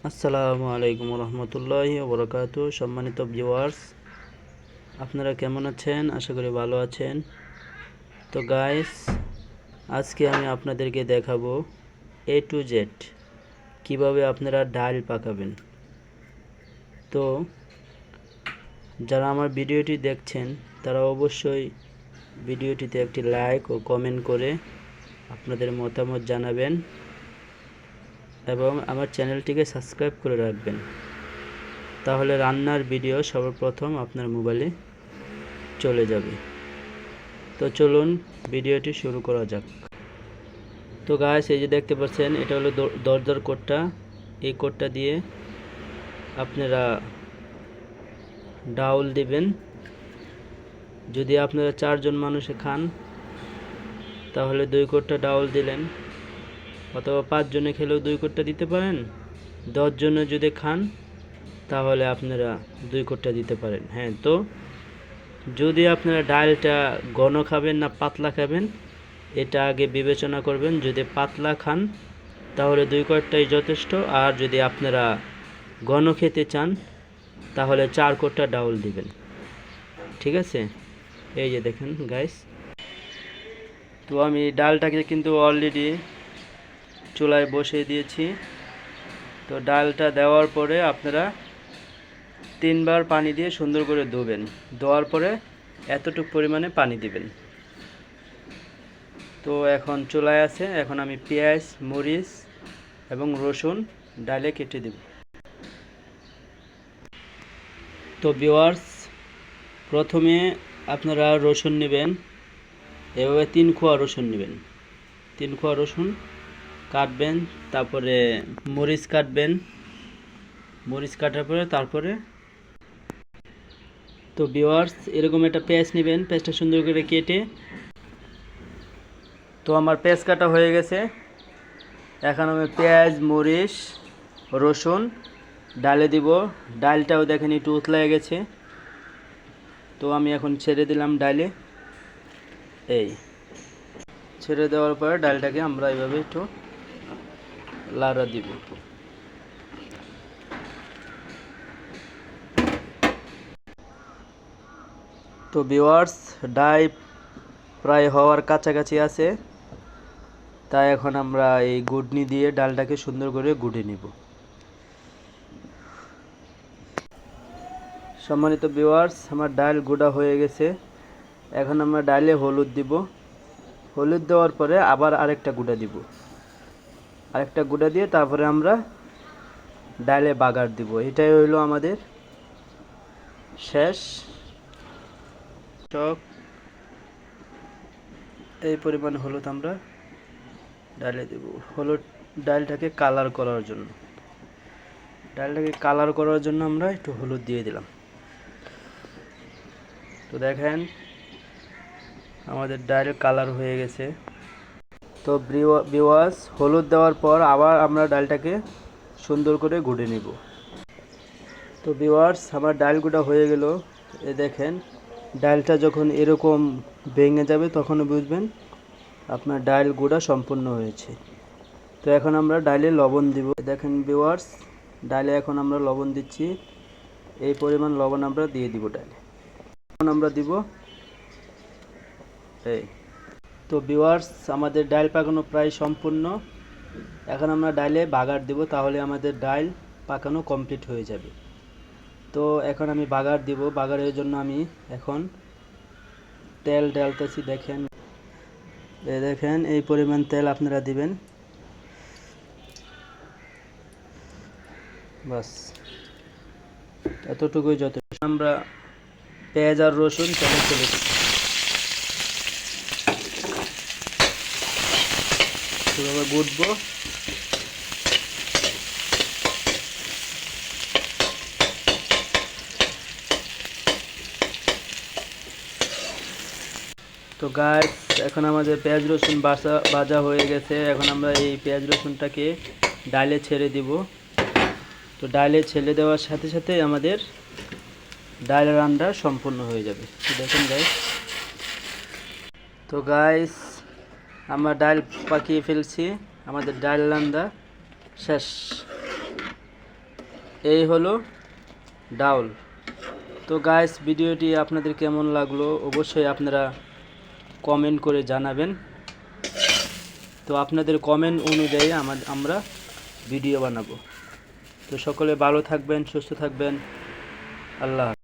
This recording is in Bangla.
আসসালামু আলাইকুম রহমতুল্লাহি ওবরাকাতু। সম্মানিত ভিউয়ার্স, আপনারা কেমন আছেন? আশা করি ভালো আছেন। তো গাইস, আজকে আমি আপনাদেরকে দেখাবো A to Z কিভাবে আপনারা ডাল পাকাবেন। তো যারা আমার ভিডিওটি দেখছেন তারা অবশ্যই ভিডিওটিতে একটি লাইক ও কমেন্ট করে আপনাদের মতামত জানাবেন এবং আমার চ্যানেলটিকে সাবস্ক্রাইব করে রাখবেন। তাহলে রান্নার ভিডিও সর্বপ্রথম আপনার মোবাইলে চলে যাবে। তো চলুন ভিডিওটি শুরু করা যাক। তো গাইস, এই যে দেখতে পাচ্ছেন, এটা হলো দরজার কোডটা। এই কোডটা দিয়ে আপনারা ডাউল দিবেন। যদি আপনারা 4 জন মানুষে খান তাহলে 2 কোডটা ডাউল দিলেন, অথবা 5 জনে খেলেও 2 কোডটা দিতে পারেন। 10 জনে যদি খান তাহলে আপনারা 2 কোডটা দিতে পারেন। হ্যাঁ, তো যদি আপনারা ডালটা ঘন খাবেন না পাতলা খাবেন এটা আগে বিবেচনা করবেন। যদি পাতলা খান তাহলে 2 কোটটাই যথেষ্ট, আর যদি আপনারা ঘন খেতে চান তাহলে 4 কোটটা ডাউল দিবেন। ঠিক আছে? এই যে দেখেন গাইস, তো আমি ডালটাকে কিন্তু অলরেডি চুলায় বসিয়ে দিয়েছি। তো ডালটা দেওয়ার পরে আপনারা 3 বার পানি দিয়ে সুন্দর করে ধুবেন। ধোয়ার পরে এতটুকু পরিমাণে পানি দিবেন। তো এখন চুলায় আছে, এখন আমি পেঁয়াজ, মরিচ এবং রসুন ডালে কেটে দেব। তো ভিউয়ার্স, প্রথমে আপনারা রসুন নেবেন, এভাবে 3 কোয়া রসুন নেবেন। 3 কোয়া রসুন কাটবেন, তারপরে মরিচ কাটবেন। মরিচ কাটার পরে তারপরে তো ভিউয়ার্স, এরকম একটা পেঁয়াজ নেবেন, পেঁয়াজটা সুন্দর করে কেটে। তো আমার পেঁয়াজ কাটা হয়ে গেছে। এখন আমি পেঁয়াজ, মরিচ, রসুন ডালে দিব। ডালটাও দেখেন একটু উতলায় গেছে। তো আমি এখন ছেড়ে দিলাম ডালে। এই ছেড়ে দেওয়ার পরে ডালটাকে আমরা এইভাবে একটু লাড়া দিব। তো ভিউয়ার্স, ডাল প্রায় হওয়ার কাছাকাছি আছে, তাই এখন আমরা এই গুডনি দিয়ে ডালটাকে সুন্দর করে গুঁড়ে নিব। সম্মানিত ভিউয়ার্স, আমার ডাল গুঁড়া হয়ে গেছে। এখন আমরা ডালে হলুদ দিব। হলুদ দেওয়ার পরে আবার আরেকটা গুঁড়া দিব। আরেকটা গুঁড়া দিয়ে তারপরে আমরা ডালে বাগার দিব। এটাই হইলো আমাদের শেষ টক। এই পরিমাণ হলুদ আমরা ডালে দেব। হলুদ ডালটাকে কালার করার জন্য, আমরা একটু হলুদ দিয়ে দিলাম। তো দেখেন আমাদের ডাল কালার হয়ে গেছে। তো ভিউয়ার্স, হলুদ দেওয়ার পর আবার আমরা ডালটাকে সুন্দর করে গুঁড়ে নিব। তো ভিউয়ার্স, আমার ডাল গুঁড়া হয়ে গেল। এই দেখেন, ডালটা যখন এরকম ভেঙে যাবে তখন বুঝবেন আপনার ডাল গুঁড়া সম্পূর্ণ হয়েছে। তো এখন আমরা ডালে লবণ দিব। দেখেন ভিউয়ার্স, ডালে এখন আমরা লবণ দিচ্ছি। এই পরিমাণ লবণ আমরা দিয়ে দিব ডালে। লবণ আমরা দিব এই। তো ভিউয়ার্স, আমাদের ডাল পাকানো প্রায় সম্পূর্ণ। এখন আমরা ডালে বাগার দিব, তাহলে আমাদের ডাল পাকানো কমপ্লিট হয়ে যাবে। তো এখন আমি বাগার দিব। বাগারের জন্য আমি এখন তেল ঢালতেছি। দেখেন দেখেন এই পরিমাণ তেল আপনারা দিবেন। বাস এতটুকুই যথেষ্ট। আমরা পেঁয়াজ আর রসুন তেলে চলেছি, এভাবে গুঁটবো। তো গাইস, এখন আমাদের পেঁয়াজ রসুন ভাজা হয়ে গেছে। এখন আমরা এই পেঁয়াজ রসুনটাকে ডালে ছেড়ে দিব। তো ডালে ছেড়ে দেওয়ার সাথে সাথে আমাদের ডাল রান্না সম্পূর্ণ হয়ে যাবে। তো দেখুন গাইস, তো গাইস আমরা ডাল পাকিয়ে ফেলছি। আমাদের ডাল রান্না শেষ। এই হলো ডাউল। তো গাইস, ভিডিওটি আপনাদের কেমন লাগলো অবশ্যই আপনারা কমেন্ট করে জানাবেন। তো আপনাদের কমেন্ট অনুযায়ী আমরা ভিডিও বানাবো। তো সকলে ভালো থাকবেন, সুস্থ থাকবেন। আল্লাহ হাফেজ।